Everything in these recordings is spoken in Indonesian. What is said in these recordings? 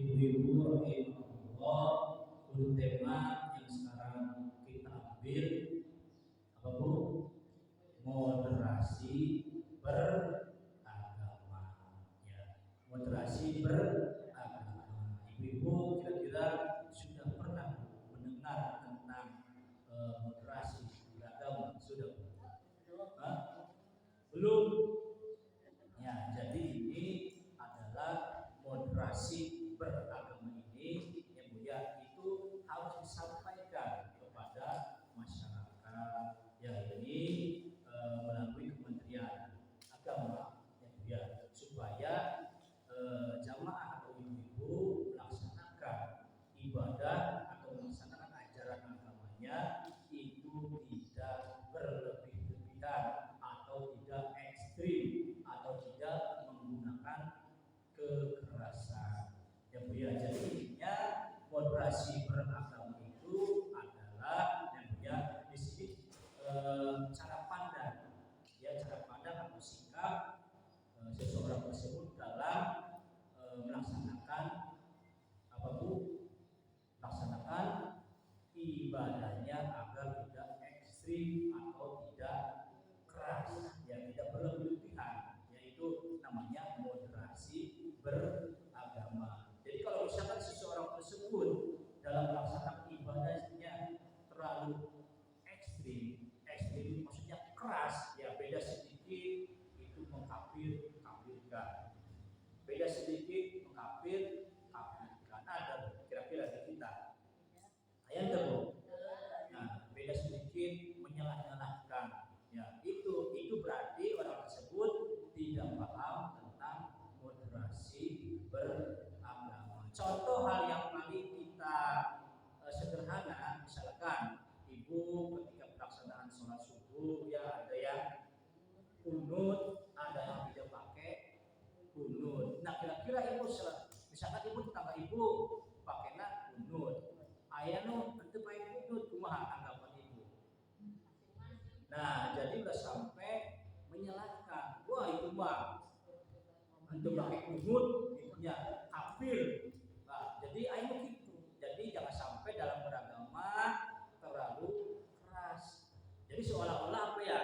Ibu-ibu rahimahullah, tema yang sekarang kita ambil apa Bu? Moderasi beragama. Ya, moderasi beragama. Ibu-ibu kira-kira sudah pernah mendengar tentang moderasi beragama? Sudah? Hah? Belum? Ya, jadi ini adalah moderasi beragama ini ya Bu ya, itu harus disampaikan kepada masyarakat ya ini melalui Kementerian Agama ya Bu ya, supaya jamaah atau ibu-ibu melaksanakan ibadah atau melaksanakan ajaran agamanya itu tidak berlebih-lebihan atau tidak ekstrim atau tidak menggunakan kekerasan ya Bu ya. Jadi intinya moderasi beragama itu adalah yang Bu ya di sini cara pandang ya, cara pandang atau sikap seseorang tersebut dalam melaksanakan apa Bu? Melaksanakan ibadahnya agar tidak ekstrim atau tidak keras ya, tidak berlebihan, yaitu namanya moderasi beragama. Jadi kalau misalkan seseorang tersebut dalam melaksanakan ibadahnya terlalu ekstrim maksudnya keras ya, beda sedikit itu mengkafirkan, beda sedikit mengkafirkan, ada kira-kira di kita ayat Bu. Nah, beda sedikit menyalah-nyalahkan ya, itu berarti orang tersebut tidak paham tentang moderasi beragama. Contoh hal yang paling kita sederhana, misalkan ibu ketika pelaksanaan sholat subuh ya, ada yang kunut, ada yang tidak pakai kunut. Nah, kira-kira ibu misalkan ibu tetangga ibu pakainya kunut, ayah nu itu pakai kunut, kumaha anggapan ibu? Nah, jadi udah sampai menyalahkan, wah itu mah untuk pakai kunut itunya kafir. Nah, jadi ayah gitu. Jadi jangan sampai dalam beragama terlalu keras. Jadi seolah-olah apa ya?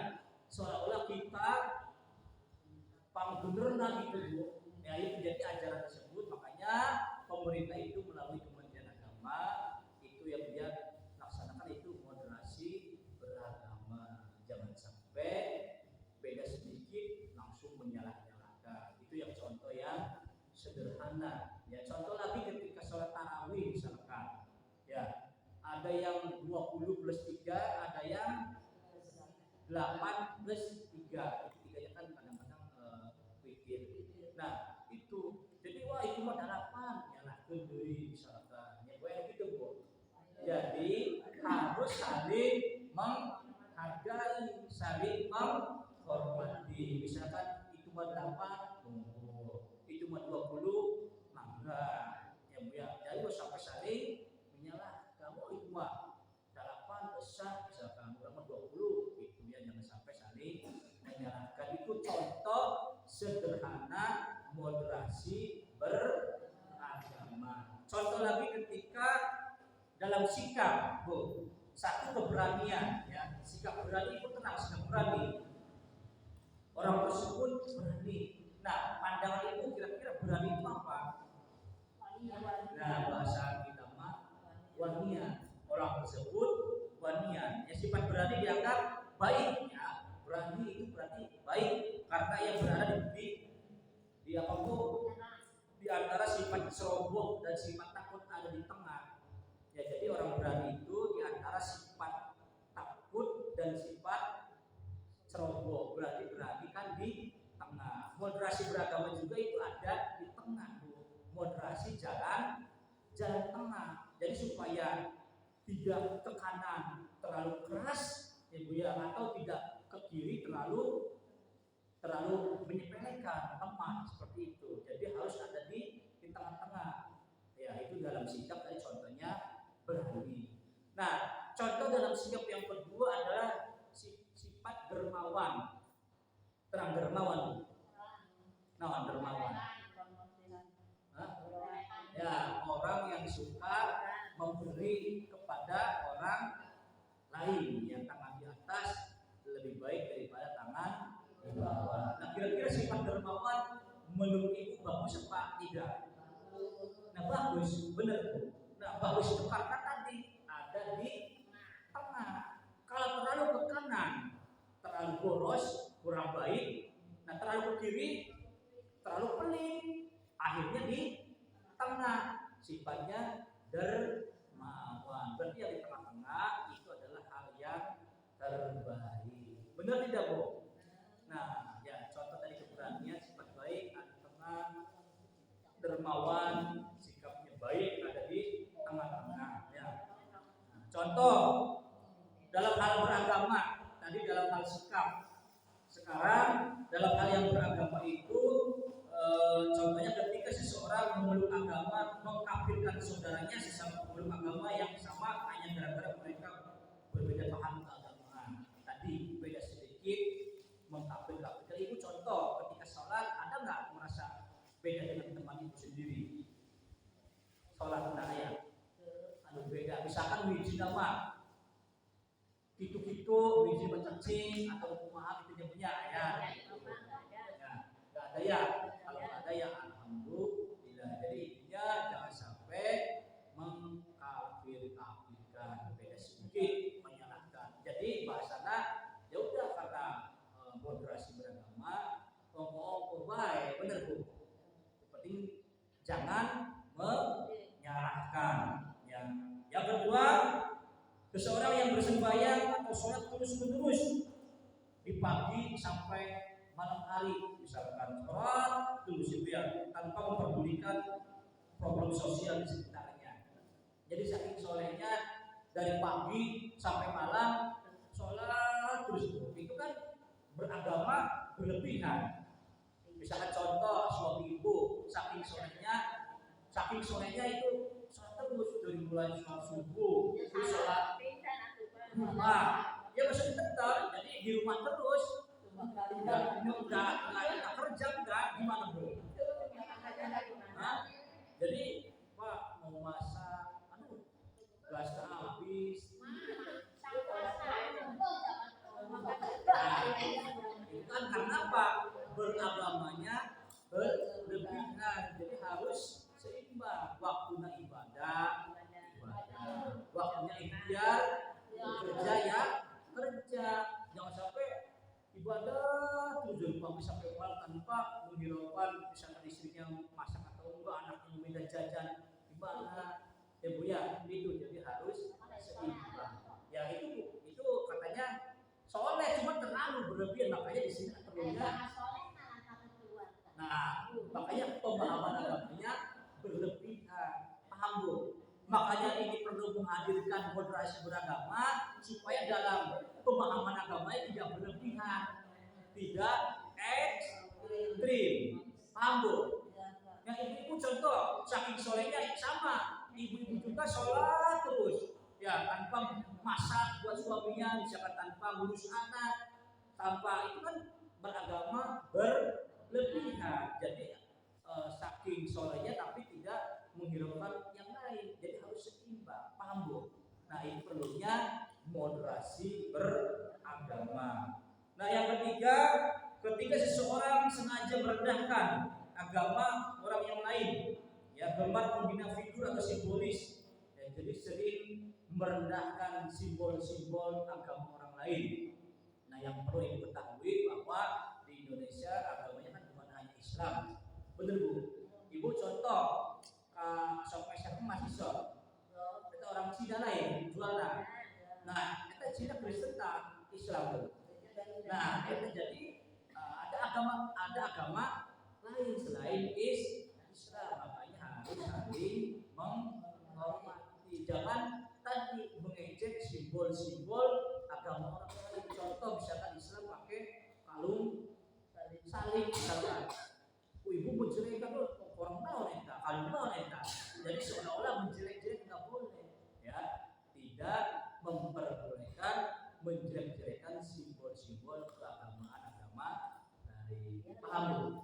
Seolah-olah kita panggunderna gitu Bu. Ya itu jadi ajaran tersebut, makanya pemerintah itu melalui Kementerian Agama itu yang dia laksanakan itu moderasi beragama. Jangan sampai beda sedikit langsung menyalah-nyalahkan. Itu yang contoh yang sederhana. Ya contoh lagi ketika sholat tarawih misalkan. Ya ada yang 20 plus 3, ada yang 8 plus 3. Itu tiganya kan kadang-kadang pikir. Nah itu jadi wah itu mah 8 nyalahkeun deui misalkan. Ya gue gitu Bu. Jadi harus saling menghargai, saling menghormati. Misalkan itu mah 8, tunggu. Itu mah 20, mangga. Ya Bu ya. Jadi harus sampai saling menyalahkan. Oh itu mah 8 besar misalkan, berapa 20 itu ya, jangan sampai saling menyalahkan. Itu contoh sederhana moderasi beragama. Contoh lagi ketika dalam sikap Bu, satu keberanian ya, sikap berani itu tenang, sikap berani orang tersebut berani. Nah pandangan itu kira-kira berani itu apa? Nah bahasa kita mah wanian, orang tersebut wanian. Ya sifat berani dianggap baik ya, berani itu berarti baik karena yang berada di apa Bu? Di antara sifat ceroboh dan sifat takut ada di tengah. Ya jadi orang berani itu di antara sifat takut dan sifat ceroboh, berarti berani kan di tengah. Moderasi beragama juga itu ada di tengah Bu. Moderasi jalan tengah. Jadi supaya tidak ke kanan terlalu keras ya Bu ya, atau tidak ke kiri terlalu menyepelekan, lemah seperti itu. Jadi harus ada di tengah-tengah. Ya itu dalam sikap tadi contohnya berani. Nah contoh dalam sikap yang kedua adalah sifat dermawan. Terang dermawan. Nah dermawan. Hah? Ya lain, yang tangan di atas lebih baik daripada tangan di bawah. Nah, kira-kira sifat dermawan menurut ibu bagus apa tidak? Nah, bagus, benar Bu. Nah, bagus itu karena tadi ada di tengah. Kalau terlalu ke kanan, terlalu boros, kurang baik. Nah, terlalu ke kiri, terlalu pelit. Akhirnya di tengah, sifatnya dermawan. Berarti yang di tengah-tengah itu adalah hal yang terbaik. Benar tidak Bu? Nah, ya contoh tadi keberanian, sifat baik ada di tengah, dermawan, sikapnya baik ada di tengah-tengah. Ya. Nah, contoh dalam hal beragama, tadi dalam hal sikap. Sekarang dalam hal yang beragama itu contohnya ketika seseorang memeluk agama, mengkafirkan saudaranya sesama pemeluk agama yang sama hanya gara-gara mereka berbeda paham keagamaan. Tadi beda sedikit mengkafirkan. Jadi itu contoh ketika sholat, ada nggak merasa beda dengan teman itu sendiri? Sholat nah ya, aduh beda. Misalkan wiji nama gitu-gitu, wiji mencacing atau kumaha itu jadinya ya. Nggak ada ya. Kalau ada ya alhamdulillah. Jadi intinya jangan sampai mengkafir-kafirkan, beda sedikit menyalahkan. Jadi bahasanya ya udah karena moderasi beragama, ngomong baik, bener Bu. Penting jangan menyalahkan. Yang kedua, seseorang yang bersembahyang atau sholat terus-menerus di pagi sampai malam hari, misalkan sholat terus itu ya, tanpa memperdulikan problem sosial di sekitarnya. Jadi saking solehnya dari pagi sampai malam sholat terus, itu kan beragama berlebihan. Misalkan contoh suami ibu saking solehnya itu sholat terus dari mulai sholat subuh terus sholat ya maksudnya tetap jadi di rumah terus nggak kerja enggak gimana Bu? Jadi Pak mau masak, aduh gasnya habis. Itu kan karena apa? Beragamanya berlebihan, jadi harus seimbang. Waktunya ibadah, waktunya ikhtiar, kerja ya kerja. Jangan sampai ibadah terus dari pagi sampai malam tanpa menghiraukan misalnya istrinya masak atau enggak, anaknya minta jajan gimana ya Bu ya, itu jadi harus seimbang. Ya itu katanya soleh cuma terlalu berlebihan, makanya di sini perlunya. Nah, makanya pemahaman agamanya berlebihan, paham Bu? Makanya ini perlu menghadirkan moderasi beragama supaya dalam pemahaman agamanya tidak berlebihan, tidak ekstrim, paham Bu? Yang ibu contoh saking solehnya sama, ibu-ibu juga sholat terus, ya tanpa masak buat suaminya, misalkan tanpa ngurus anak, tanpa itu kan beragama berlebihan. Jadi saking solehnya tapi tidak menghiraukan yang lain, jadi harus seimbang, paham Bu? Nah ini perlunya moderasi beragama. Nah yang ketiga, ketika seseorang sengaja merendahkan agama orang yang lain, ya gemar menghina figur atau simbolis, ya, jadi sering merendahkan simbol-simbol agama orang lain. Nah yang perlu diketahui bahwa di Indonesia agamanya kan bukan hanya Islam, bener Bu? Ibu contoh sampai saya mahasiswa, kita orang Cina lain jualan. Nah kita Cina Kristen tak Islam tuh. Nah itu jadi ada agama lain selain Islam, makanya harus saling menghormati. Jangan tadi mengejek simbol-simbol agama orang lain. Contoh misalkan Islam pakai kalung salib misalkan, ibu menjelekkan orang tahu neta, kalung tahu neta. Jadi seolah-olah menjelek-jelek nggak boleh, ya tidak memperbolehkan menjelek-jelekan simbol-simbol keagamaan agama dari paham.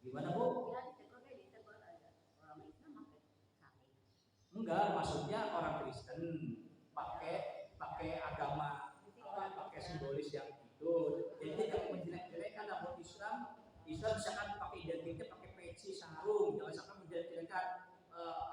Gimana Bu? Enggak, maksudnya orang Kristen pakai Jadi jangan menjelek-jelekan agama Islam. Islam misalkan pakai identiknya pakai peci, sarung, jangan sampai menjelek-jelekan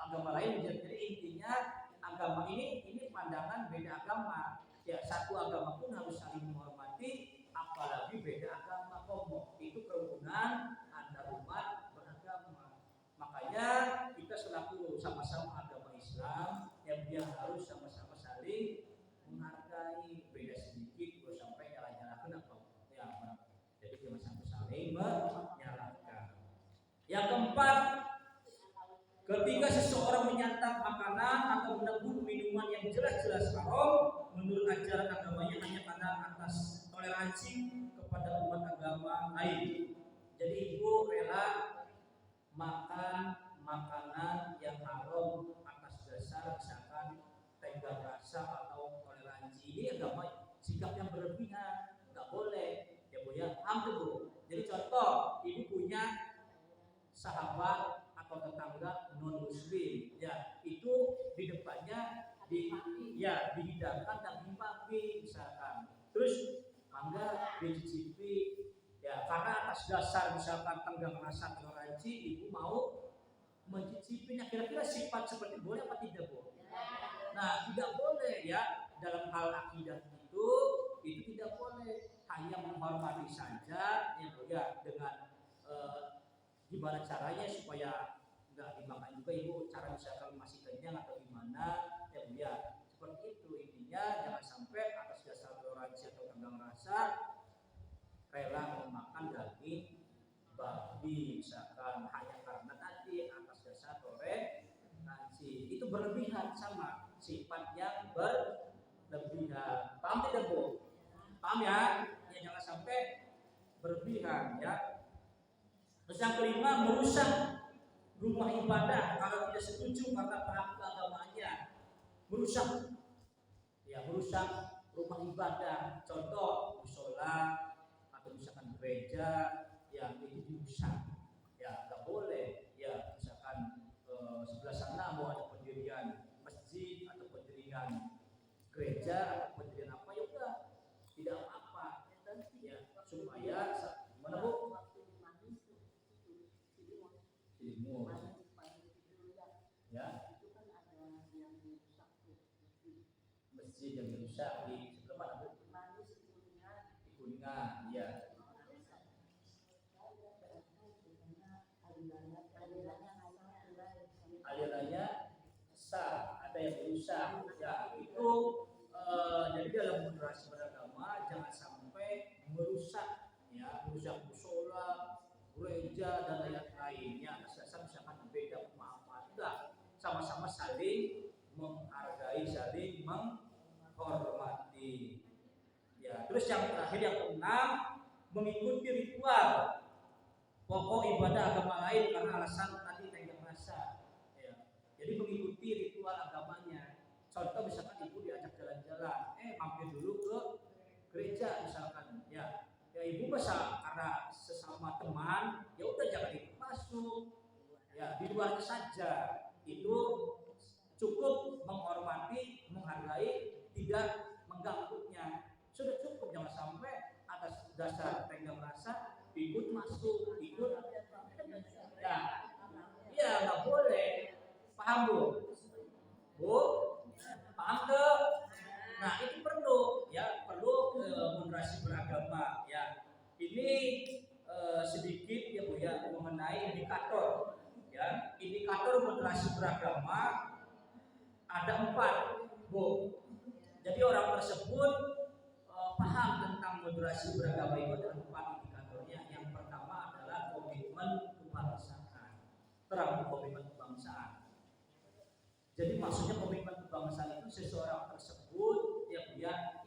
agama lain. Jadi intinya agama ini pandangan beda agama. Ya, satu agama pun harus saling menghormati, apalagi beda agama komo. Itu kerukunan antar umat beragama. Makanya kita selaku sama-sama agama Islam, yang dia harus sama-sama saling menghargai, beda sedikit terus sampai nyala-nyalakan apa ya. Jadi jangan sampai saling menyalahkan. Yang keempat, ketika seseorang menyantap makanan atau meneguh minuman yang jelas-jelas haram menurut ajaran agamanya hanya karena atas toleransi kepada umat agama lain. Jadi ibu rela makan makanan yang haram atas dasar misalkan tenggang rasa atau toleransi. Ini agama sikap yang berlebihan, nggak boleh ya Bu ya. Bu. Jadi contoh, ibu punya sahabat atau tetangga non muslim, ya itu di depannya dihidangkan daging babi misalkan, terus mangga dicicipi ya, karena atas dasar misalkan tenggang rasa toleransi ibu mau mencicipinya. Kira-kira sifat seperti boleh apa tidak Bu? Nah tidak boleh ya, dalam hal akidah itu tidak boleh, hanya menghormati saja ya Bu ya, dengan gimana caranya supaya nggak dimakan juga ibu, cara misalkan masih kenyang atau gimana ya Bu ya, seperti itu. Intinya jangan sampai atas dasar toleransi atau tenggang rasa rela memakan daging babi misalkan hanya karena tadi atas dasar toleransi. Itu berlebihan, sama sifat yang berlebihan. Paham tidak Bu? Paham ya? Ya jangan sampai berlebihan ya. Terus yang kelima, merusak rumah ibadah kalau tidak setuju karena praktik agamanya. Merusak rumah ibadah. Contoh musola atau misalkan gereja yang itu dirusak. Ya nggak boleh. Ya misalkan sebelah sana mau ada pendirian masjid atau pendirian gereja atau pendirian apa, ya udah tidak apa-apa. Ya supaya gimana Bu? Ya, masjid yang dirusak di sebelah mana Bu? Di Kuningan, ya. Alirannya sah, ada yang dirusak, ya itu jadi dalam moderasi beragama jangan sampai merusak, ya merusak musola, gereja dan lain-lainnya. Asal misalkan beda pemahaman, enggak, sama-sama saling menghargai, saling menghormati. Ya, terus yang terakhir yang keenam, mengikuti ritual pokok ibadah agama lain karena alasan tadi tenggang rasa. Ya. Jadi mengikuti ritual agamanya. Contoh misalkan ibu diajak jalan-jalan, mampir dulu ke gereja misalkan, ya ibu bisa karena sesama teman, ya udah jangan ikut masuk, ya di luar saja. Itu cukup menghormati, menghargai, tidak mengganggunya. Sudah cukup, jangan sampai atas dasar tenggang rasa ikut masuk, ikut ya nggak boleh. Paham Bu? Bu? Paham ke? Nah itu perlu ya, perlu moderasi beragama ya. Ini sedikit ya Bu ya mengenai indikator ya. Indikator moderasi beragama ada 4 Bu. Jadi orang tersebut paham tentang moderasi beragama itu ada 4 indikatornya. Yang pertama adalah komitmen kebangsaan. Terang komitmen kebangsaan. Jadi maksudnya komitmen kebangsaan itu seseorang tersebut ya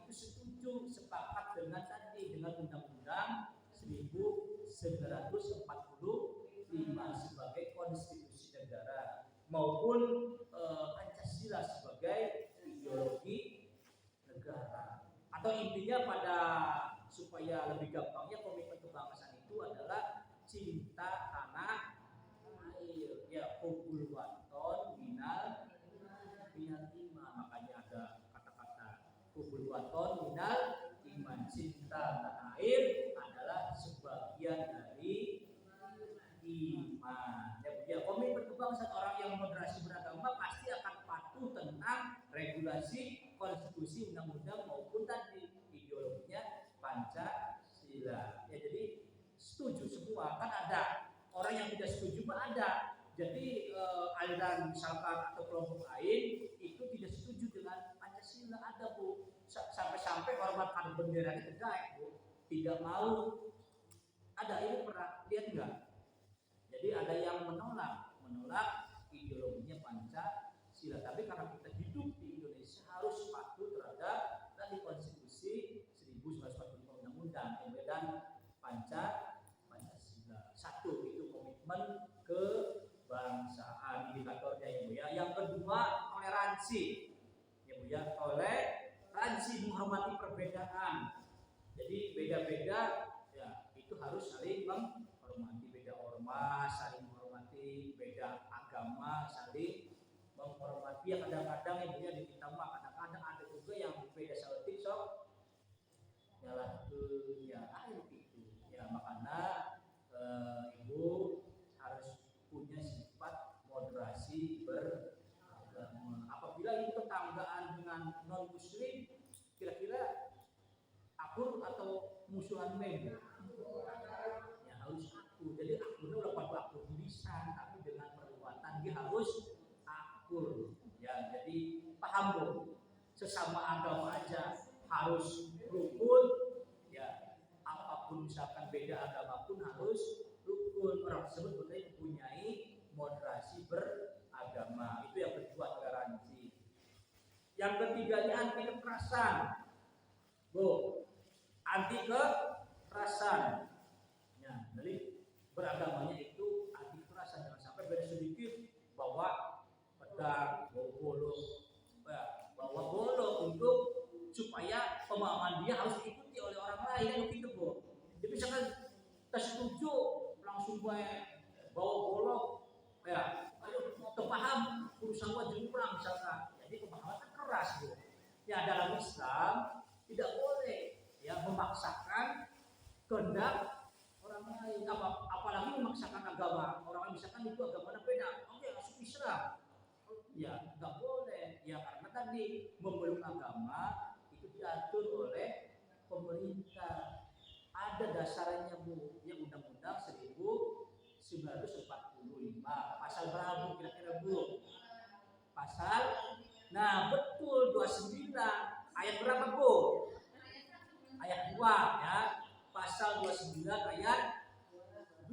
itu setuju, sepakat dengan tadi, dengan Undang-Undang 1945 sebagai konstitusi negara maupun Pancasila sebagai ideologi negara. Atau intinya pada supaya lebih gampangnya, komitmen kebangsaan itu adalah cinta tanah air, ya hubul waton minal iman. Makanya ada kata-kata hubul waton minal iman, cinta tanah air dari iman. Ya, komitmen kebangsaan orang yang moderasi beragama pasti akan patuh tentang regulasi konstitusi, undang-undang maupun tadi ideologinya Pancasila. Ya, jadi setuju semua. Kan ada orang yang tidak setuju, mah ada. Jadi aliran misalkan atau kelompok lain itu tidak setuju dengan Pancasila, ada Bu. Sampai-sampai hormatkan bendera ditegak Bu. Tidak mau. Ada, ini pernah lihat enggak? Jadi ada yang menolak ideologinya Pancasila. Tapi karena kita hidup di Indonesia harus patuh terhadap tadi konstitusi 1945 undang-undang dan Pancasila. Satu itu komitmen kebangsaan, indikatornya ya Bu ya. Yang kedua toleransi ya Bu ya. Toleransi menghormati perbedaan. Jadi beda-beda ya itu harus saling menghormati, beda ormas saling menghormati, beda agama saling menghormati. Ya kadang-kadang ya Bu ya di kita mah kadang-kadang ada juga yang beda seletik sok nyalah ya itu ya. Makanya Ibu harus punya sifat moderasi beragama. Apabila itu tetanggaan dengan non muslim, kira-kira akur atau musuhan member? Ya harus akur. Jadi akurnya udah pada akur tulisan, tapi dengan perbuatan dia harus akur. Ya, jadi paham Bu, sesama agama aja harus rukun. Ya, apapun misalkan beda agama pun harus rukun. Orang tersebut berarti mempunyai moderasi beragama. Itu yang kedua, toleransi. Yang ketiganya anti kekerasan. Bu, anti kekerasan. Ya, jadi beragamanya itu anti kekerasan. Jangan sampai beda sedikit bawa pedang, bawa golok untuk supaya pemahaman dia harus diikuti oleh orang lain kan begitu Bu. Jadi misalkan kita setuju langsung bawa golok ya, ayo paham urusan wajib pulang misalkan. Jadi pemahaman kan keras Bu. Ya dalam Islam tidak boleh ya memaksakan kehendak orang lain, apalagi memaksakan agama orang lain. Misalkan itu agamanya beda, oke masuk Islam, ya nggak boleh ya, karena tadi memeluk agama itu diatur oleh pemerintah. Ada dasarnya Bu, ya Undang-Undang 1945 pasal berapa kira-kira Bu? Pasal, nah betul 29 ayat berapa Bu? Ayat 2 ya. Pasal 29 ayat 2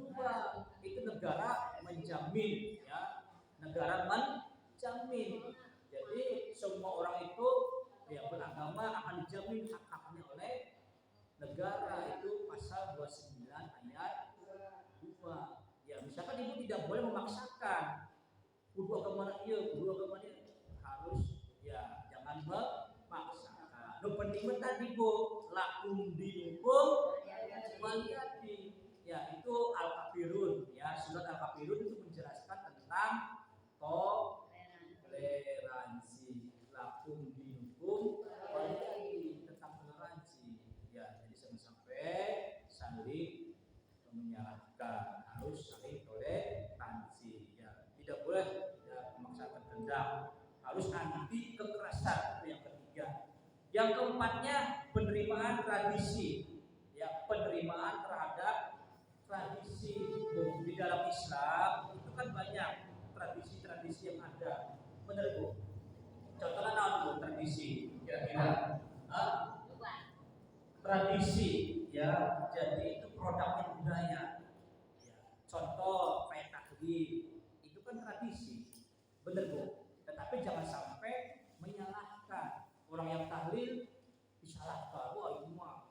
itu negara menjamin ya. Negara menjamin. Jadi semua orang itu ya beragama akan dijamin hak-haknya oleh negara. Itu pasal 29 ayat 2. Ya misalkan ibu tidak boleh memaksakan kudu agama dia, harus ya jangan memaksakan. Lo penting tadi Bu, lakum dinukum waliyati. Ya itu Al-Kafirun ya, surat Al-Kafirun itu menjelaskan tentang toleransi. Lakum dinukum waliyati, tentang toleransi. Ya jadi sampai saling menyalahkan, harus saling toleransi. Ya tidak boleh ya, memaksakan kehendak, harus anti kekerasan. Itu yang ketiga. Yang keempatnya penerimaan tradisi. Ya penerimaan terhadap tradisi. Di dalam Islam itu kan banyak tradisi-tradisi yang ada. Benar Bu? Contohnya apa tradisi? Kira-kira? Tradisi ya, jadi itu produknya budaya. Ya, contoh kayak takbir, itu kan tradisi, bener Bu. Tetapi jangan sampai menyalahkan orang yang tahlil, disalahkan, wah itu mah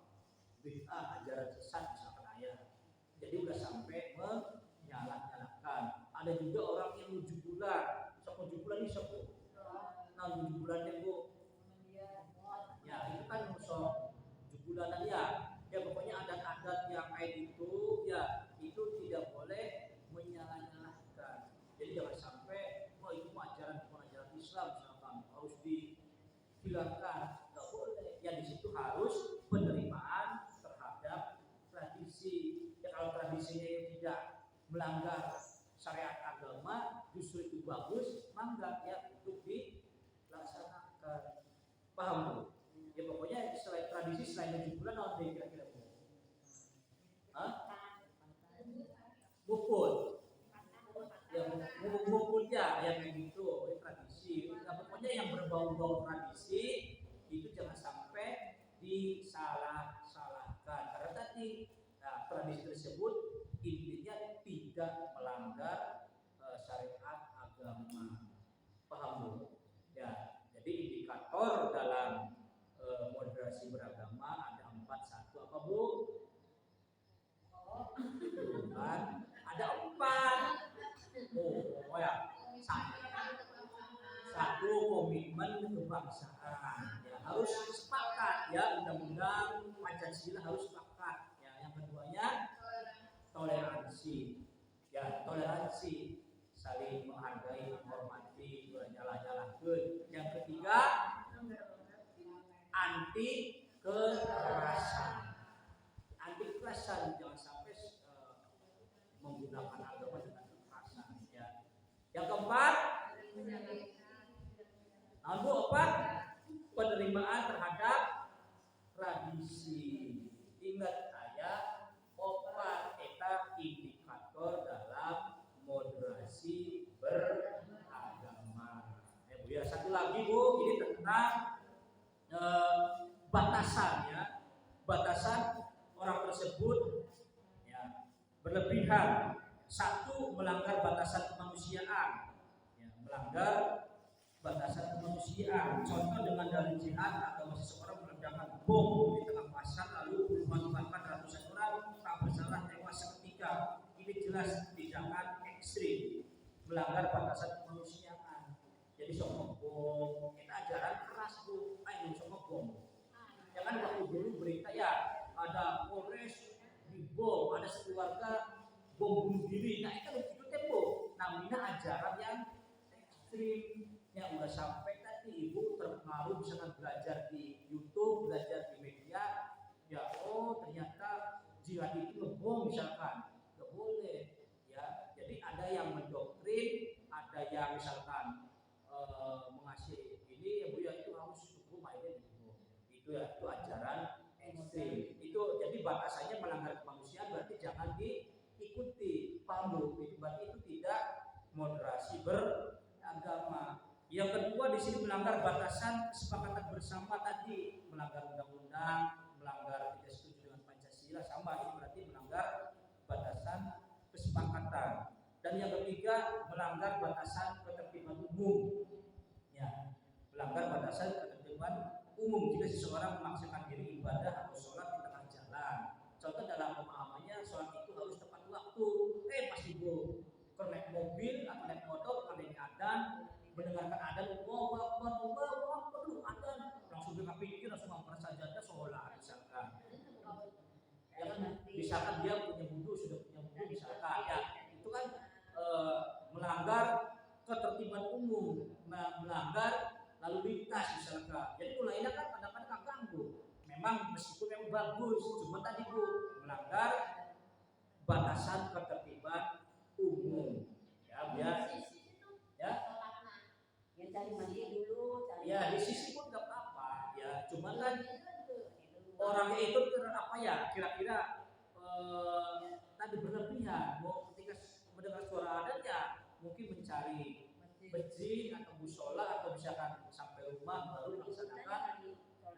bid'ah, ajaran sesat misalkan ayat. Jadi udah sampai menyalahkan. Ada juga orang yang 7 bulan, sok 7 bulan ini sok Bu. Nah 7 bulannya Bu, ya itu kan sok 7 bulanan ya. Ya pokoknya adat-adat yang kayak itu ya itu tidak boleh menyalah-nyalahkan. Jadi jangan sampai wah itu ajaran Islam misalkan harus dihilangkan, nggak boleh. Ya di situ harus penerimaan terhadap tradisi. Ya kalau tradisinya tidak melanggar syariat agama, justru itu bagus, mangga ya untuk dilaksanakan. Paham tuh? Ya pokoknya selain tradisi, selain 7 bulan, nanti kira-kira bukul ya bukul ya yang kayak gitu ya, tradisi ya, pokoknya yang berbau-bau tradisi itu jangan sampai disalah-salahkan karena tadi tradisi tersebut intinya tidak melanggar syariat agama. Paham dulu ya. Jadi indikator dalam moderasi beragama ada 4. Satu apa Bu? Bukan. Ada 4. Oh ya. Satu komitmen kebangsaan. Ya, harus sepakat ya, undang-undang Pancasila harus sepakat. Ya, yang keduanya toleransi. Ya, toleransi, saling menghargai, menghormati, jalan-jalan. Yang ketiga anti kekerasan. Anti kekerasan, jangan sampai menggunakan agama dengan kekerasan ya. Yang keempat penerimaan terhadap tradisi. Ingat ayat opat eta indikator dalam moderasi beragama. Bu ya, satu lagi Bu, ini tentang batasan ya. Batasan orang tersebut ya, berlebihan. Satu, melanggar batasan kemanusiaan ya, melanggar batasan kemanusiaan. Contoh dengan dalil jihad atau seseorang meledakkan bom di tengah pasar lalu mengakibatkan ratusan orang tak bersalah tewas seketika. Ini jelas tindakan ekstrim, melanggar batasan kemanusiaan. Jadi sok bom, kita ajaran keras Bu, ayo sok bom. Jangan waktu dulu berita ya ada Polres di bom, ada sekeluarga bom bunuh diri. Nah itu begitu tempo. Namanya ajaran yang ekstrim, yang udah sampai tadi ibu terpengaruh misalkan belajar di YouTube, belajar di media, ya oh ternyata jihad itu ngebom misalkan, nggak boleh. Ya, jadi ada yang mendoktrin, ada yang misalkan mengasih ini ya Bu ya itu harus hukum aja gitu. Itu ya itu ajaran ekstrim. Itu jadi batasannya melanggar kemanusiaan berarti jangan diikuti. Paham Bu? Itu berarti itu tidak moderasi beragama. Yang kedua di sini melanggar batasan kesepakatan bersama tadi, melanggar undang-undang, melanggar tidak setuju dengan Pancasila sama ini berarti melanggar batasan kesepakatan. Dan yang ketiga melanggar batasan ketertiban umum. Ya, melanggar batasan ketertiban umum jika seseorang memaksakan diri ibadah atau sholat di tengah jalan. Contoh dalam pemahamannya sholat itu harus tepat waktu. Pas ibu naik mobil atau naik motor kalau ini adzan mendengarkan adzan Allahu Akbar lu adzan langsung dia pikir langsung mempersajadah sholat misalkan. Ya kan misalkan dia punya wudu sudah punya wudu misalkan ya itu kan melanggar ketertiban umum, melanggar lalu lintas misalkan. Jadi mulainya kan kadang-kadang ganggu. Memang meskipun memang bagus, cuma tadi Bu melanggar batasan ketertiban umum. Ya, biar ya. Yang cari mandi dulu, cari ya di sisi pun nggak apa-apa. Ya, cuma kan orangnya itu apa ya? Kira-kira tadi berlebihan. Mau ketika mendengar suara adzan ya mungkin mencari masjid atau musola atau misalkan sampai rumah baru melaksanakan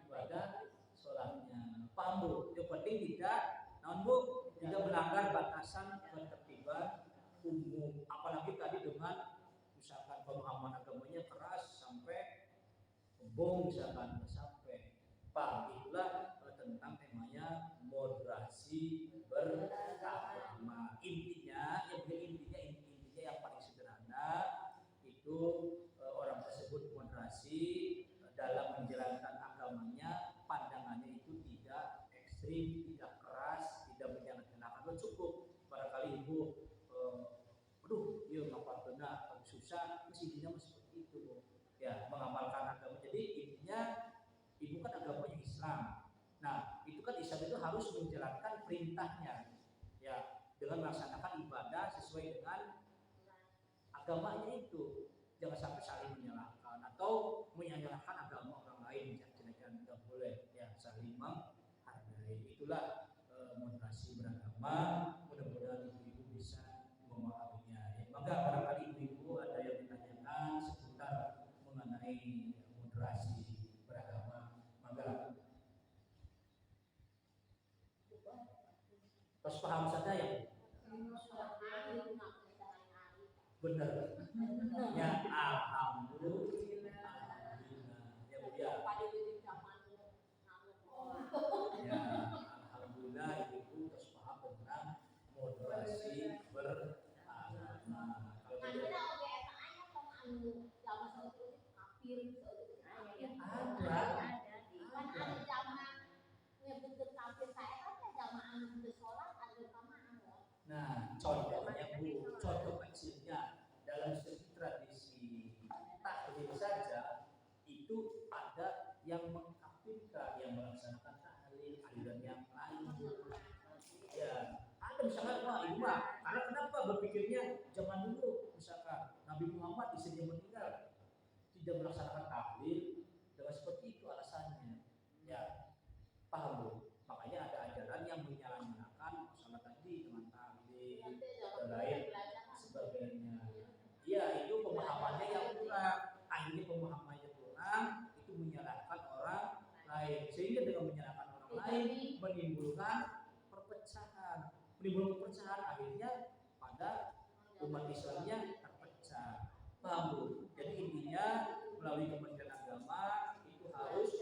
ibadah sholatnya. Paham Bu? Yang penting tidak, namun Bu tidak melanggar batasan ketertiban umum. Apalagi tadi dengan misalkan pemahaman agamanya keras sampai bom misalkan sampai. Paham? Itulah tentang temanya moderasi beragama. Intinya yang paling sederhana itu orang tersebut moderasi dalam menjalankan agamanya, pandangannya itu tidak ekstrim, tidak keras, tidak menyalahgunakan. Cukup barangkali ibu, dia ngapal benar, susah, intinya seperti itu ya, mengamalkan agama. Jadi intinya ibu kan agamanya Islam. Nah itu kan Islam itu harus menjalankan perintahnya ya dengan melaksanakan ibadah sesuai dengan agamanya itu. Jangan sampai saling menyalahkan atau menyalahkan agama orang lain, tidak boleh ya, saling menghargai. Itulah moderasi beragama. Mudah-mudahan ibu-ibu bisa memahaminya. Ya, maka barangkali ibu-ibu ada yang ditanyakan seputar mengenai moderasi beragama, maka terus paham saja ya. Benar. Ya, alhamdulillah. Ya, Bu ya. Ya, alhamdulillah ibu terus paham tentang moderasi beragama. Nah, contohnya Bu, contoh kecilnya dalam segi tradisi tahlil saja itu ada yang mengkafirkan, yang melaksanakan tahlil, aliran yang lain. Ya, ada misalkan wah ini mah, karena kenapa berpikirnya zaman dulu misalkan Nabi Muhammad istrinya meninggal tidak melaksanakan tahlil dengan seperti itu alasannya. Ya, paham Bu? Makanya ada ajaran yang menyalahkan masalah tadi dengan tahlil dan lain sebagainya. Iya, itu pemahamannya yang kurang. Akhirnya pemahamannya kurang, itu menyalahkan orang lain. Sehingga dengan menyalahkan orang lain menimbulkan perpecahan. Akhirnya pada umat Islamnya terpecah. Paham Bu? Jadi intinya melalui Kementerian Agama itu harus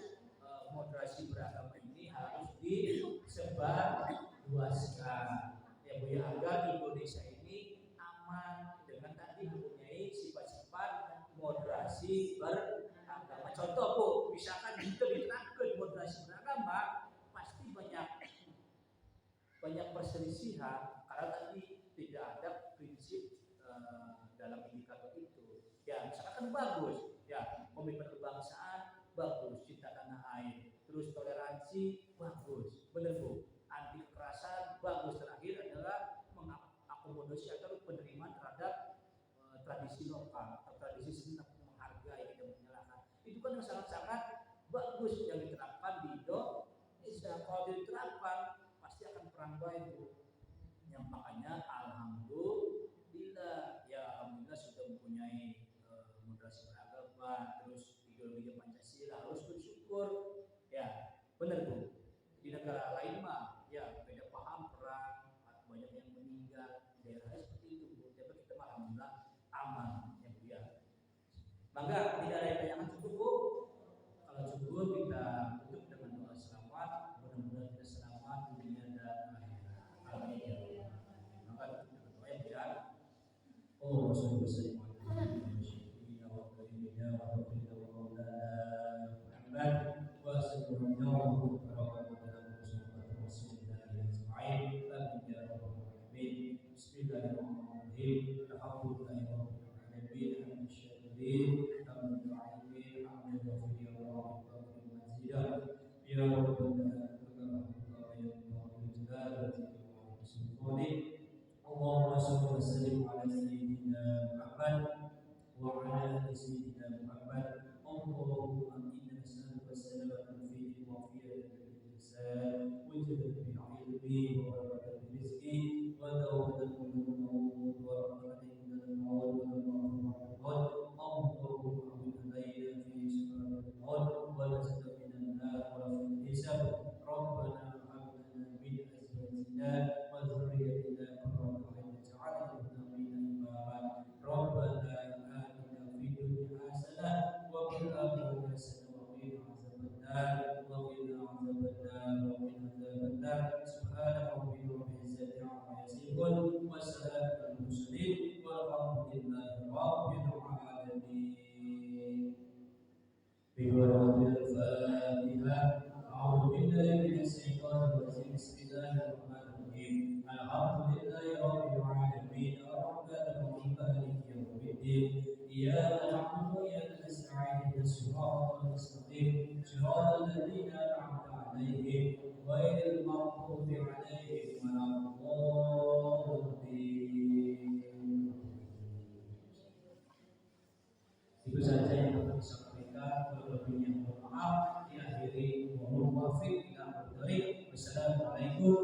moderasi beragama ini harus disebarluaskan. Ya Bu ya, agar Indonesia ini aman dengan tadi mempunyai sifat-sifat moderasi beragama. Contoh Bu, misalkan kita diterapkan moderasi beragama, pasti banyak perselisihan karena tadi tidak ada prinsip dalam indikator itu. Ya, misalkan bagus, ya komitmen kebangsaan bagus, cinta tanah air, terus toleransi bagus, benar Bu. Anti kekerasan bagus. Terakhir adalah mengakomodasi atau penerimaan terhadap tradisi lokal atau tradisi seni, menghargai, tidak menyalahkan. Itu kan yang sangat-sangat bagus yang diterapkan di Indonesia. Kalau diterapkan pasti akan perang baik Bu. Yang makanya alhamdulillah ya, alhamdulillah sudah mempunyai moderasi beragama, terus ideologi Pancasila, harus bersyukur. Ya, benar Bu. Di negara lain mah ya beda paham, perang, banyak yang meninggal, daerah seperti itu Bu. Tapi kita alhamdulillah aman ya Bu ya. Maka tidak ada yang cukup Bu. Kalau cukup kita tutup dengan doa selamat. Mudah-mudahan kita selamat dunia dan akhirat. Amin ya Allah. Maka tutup dengan doa yang ya. Oh Rasulullah Allahumma shalli wa sallim ala sayyidina Muhammad wa ala ali sayyidina Muhammad. Allahumma inna nas'aluka as-salamata fi dini wa fi al-lisan wa jannatan bil ilmi wa barakatan rizqi wa tawbatan min al-maut wa rahmatan min al-maut wa maghfiratan Allahumma aghfir fi salat al-maut wa najatan min an-nar wa fi al-hisab. Rabbana hab lana min azwajina wa dhurriyyatina qurrata a'yun waj'alna lil-muttaqina imama. Rabbana atina fid dunya hasanah wa fil akhirati hasanah wa qina adzabannar wa qina adzabannar. Subhana rabbika rabbil izzati amma yasifun wa salamun alal mursalin walhamdulillahi rabbil alamin. Bismillahirrahmanirrahim. A'udzu billahi minasy syaithanir rajim. Bismillahirrahmanirrahim. Alhamdulillahi rabbil alamin. Arrahmanir rahim. Maliki yaumiddin. Iyyaka na'budu wa iyyaka nasta'in. Ihdinas siratal mustaqim. Shiratal ladzina an'amta 'alaihim ghairil maghdubi 'alaihim waladdallin. taufiq wal hidayah. Wassalamualaikum